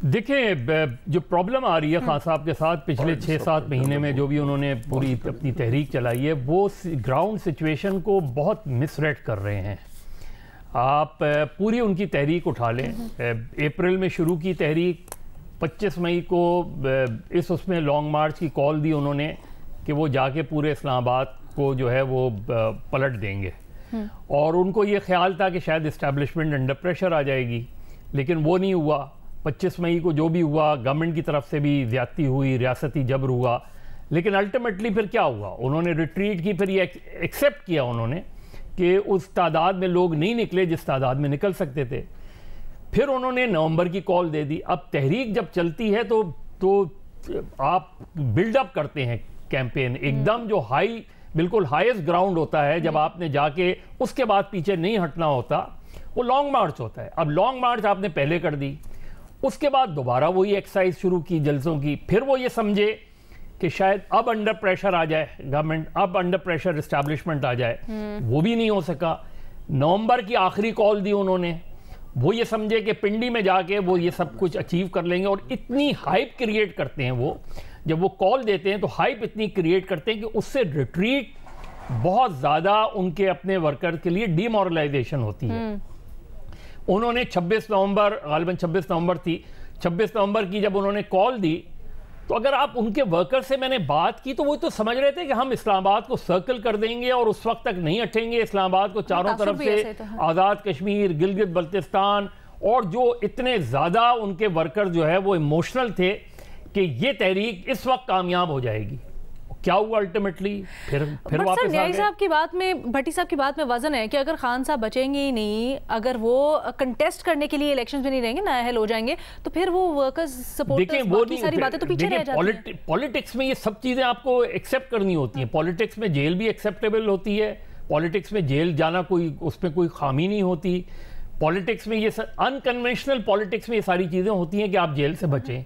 دیکھیں جو پرابلم آ رہی ہے خان صاحب کے ساتھ پچھلے 6-7 مہینے میں جو بھی انہوں نے پوری اپنی تحریک چلائی ہے وہ گراؤنڈ سچویشن کو بہت مس ریڈ کر رہے ہیں. آپ پوری ان کی تحریک اٹھا لیں. اپریل میں شروع کی تحریک 25 مئی کو اس میں لانگ مارچ کی کال دی انہوں نے کہ وہ جا کے پورے اسلام آباد کو جو ہے وہ پلٹ دیں گے, اور ان کو یہ خیال تھا کہ شاید اسٹیبلشمنٹ انڈر پریشر آ جائے گی, لیکن وہ نہیں ہوا. 25 مئی کو جو بھی ہوا گورنمنٹ کی طرف سے بھی زیادتی ہوئی, ریاستی جبر ہوا, لیکن الٹیمیٹلی پھر کیا ہوا, انہوں نے ریٹریٹ کی. پھر یہ ایکسیپٹ کیا انہوں نے کہ اس تعداد میں لوگ نہیں نکلے جس تعداد میں نکل سکتے تھے. پھر انہوں نے نومبر کی کال دے دی. اب تحریک جب چلتی ہے تو آپ بلڈ اپ کرتے ہیں کیمپین, ایک دم جو بالکل ہائیسٹ گراؤنڈ ہوتا ہے, جب آپ نے جا کے اس کے بعد پیچھے نہیں ہٹنا ہوتا, وہ لانگ مارچ ہوتا ہے. اب لانگ مارچ آپ نے پہلے کر دی, اس کے بعد دوبارہ وہی ایکسرسائز شروع کی جلسوں کی. پھر وہ یہ سمجھے کہ شاید اب انڈر پریشر آ جائے گورنمنٹ, اب انڈر پریشر اسٹیبلشمنٹ آ جائے, وہ بھی نہیں ہو سکا. نومبر کی آخری کال دی انہوں نے, وہ یہ سمجھے کہ پنڈی میں جا کے وہ یہ سب کچھ اچیو کر لیں گے, اور اتنی ہائپ کریٹ کرتے ہیں وہ, جب وہ کال دیتے ہیں تو ہائپ اتنی کریٹ کرتے ہیں کہ اس سے ریٹریٹ بہت زیادہ ان کے اپنے ورکر کے لیے ڈی مورلائزیشن ہوتی ہے. انہوں نے 26 نومبر غالباً 26 نومبر تھی, 26 نومبر کی جب انہوں نے کال دی, تو اگر آپ ان کے ورکر سے میں نے بات کی تو وہ تو سمجھ رہے تھے کہ ہم اسلام آباد کو سرکل کر دیں گے اور اس وقت تک نہیں ہٹیں گے. اسلام آباد کو چاروں طرف سے آزاد کشمیر, گلگت بلتستان, اور جو اتنے زیادہ ان کے ورکر جو ہے وہ ایموشنل تھے کہ یہ تحریک اس وقت کامیاب ہو جائے گی. کیا ہوا الٹیمیٹلی؟ پھر واپس نیائی صاحب کی بات میں, بھٹی صاحب کی بات میں وزن ہے کہ اگر خان صاحب بچیں گے ہی نہیں, اگر وہ کنٹیسٹ کرنے کے لیے الیکشنز میں نہیں رہیں گے, نااہل ہو جائیں گے, تو پھر وہ ورکرز سپورٹرز باقی ساری باتیں تو پیچھے رہ جاتی ہیں. پولیٹکس میں یہ سب چیزیں آپ کو ایکسیپٹ کرنی ہوتی ہیں. پولیٹکس میں جیل بھی ایکسیپٹیبل ہوتی ہے, پولیٹکس میں جیل جانا اس میں کوئی خامی نہیں ہوتی. پولیٹکس میں یہ انکنونشنل پولیٹکس میں یہ ساری چیزیں ہوتی ہیں کہ آپ جیل سے بچیں.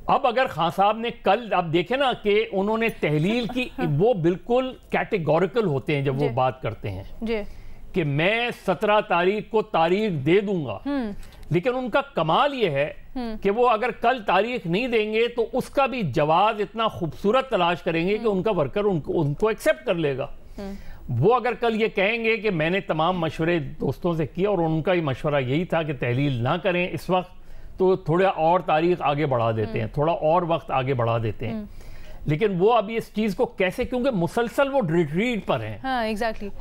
اب اگر خان صاحب نے کل آپ دیکھیں نا کہ انہوں نے تحلیل کی, وہ بالکل کیٹیگوریکل ہوتے ہیں جب وہ بات کرتے ہیں کہ میں 17 تاریخ کو تاریخ دے دوں گا, لیکن ان کا کمال یہ ہے کہ وہ اگر کل تاریخ نہیں دیں گے تو اس کا بھی جواز اتنا خوبصورت تلاش کریں گے کہ ان کا ورکر ان کو ایکسیپٹ کر لے گا. وہ اگر کل یہ کہیں گے کہ میں نے تمام مشورے دوستوں سے کیا اور ان کا ہی مشورہ یہی تھا کہ تحلیل نہ کریں اس وقت, تو تھوڑا اور تاریخ آگے بڑھا دیتے ہیں, تھوڑا اور وقت آگے بڑھا دیتے ہیں. لیکن وہ ابھی اس چیز کو کیسے, کیونکہ مسلسل وہ ریٹریٹ پر ہیں.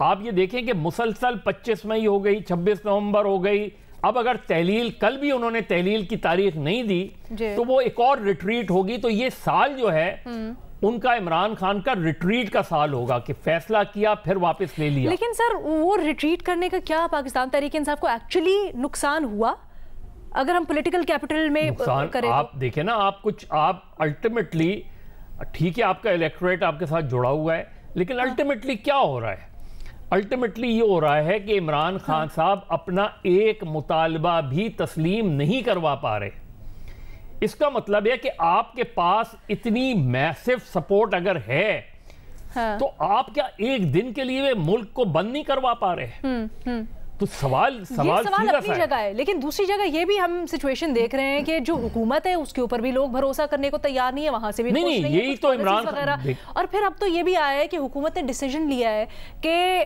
آپ یہ دیکھیں کہ مسلسل 25 مئی ہو گئی, 26 نومبر ہو گئی, اب اگر تحلیل کل بھی انہوں نے تحلیل کی تاریخ نہیں دی تو وہ ایک اور ریٹریٹ ہوگی. تو یہ سال جو ہے ان کا عمران خان کا ریٹریٹ کا سال ہوگا کہ فیصلہ کیا پھر واپس لے لیا. لیکن سر وہ ریٹریٹ کرنے کا کیا پاکستان تحریک انصاف کو ایکچولی نقصان ہوا اگر ہم پولیٹیکل کیپٹل میں کریں؟ آپ دیکھیں نا, آپ الٹیمیٹلی ٹھیک ہے آپ کا الیکٹوریٹ آپ کے ساتھ جڑا ہوا ہے, لیکن الٹیمیٹلی کیا ہو رہا ہے؟ الٹیمیٹلی یہ ہو رہا ہے کہ عمران خان صاحب اپنا ایک مطالبہ بھی تسلیم نہیں کروا پا رہے. اس کا مطلب ہے کہ آپ کے پاس اتنی میسو سپورٹ اگر ہے تو آپ کیا ایک دن کے لیے ملک کو بند نہیں کروا پا رہے؟ تو سوال اپنی جگہ ہے, لیکن دوسری جگہ یہ بھی ہم سچویشن دیکھ رہے ہیں کہ جو حکومت ہے اس کے اوپر بھی لوگ بھروسہ کرنے کو تیار نہیں ہے, وہاں سے بھی نہیں, یہی تو عمران وغیرہ. اور پھر اب تو یہ بھی آیا ہے کہ حکومت نے ڈیسیجن لیا ہے کہ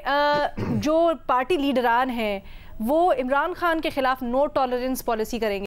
جو پارٹی لیڈران ہیں وہ عمران خان کے خلاف نو ٹالرنس پالیسی کریں گے.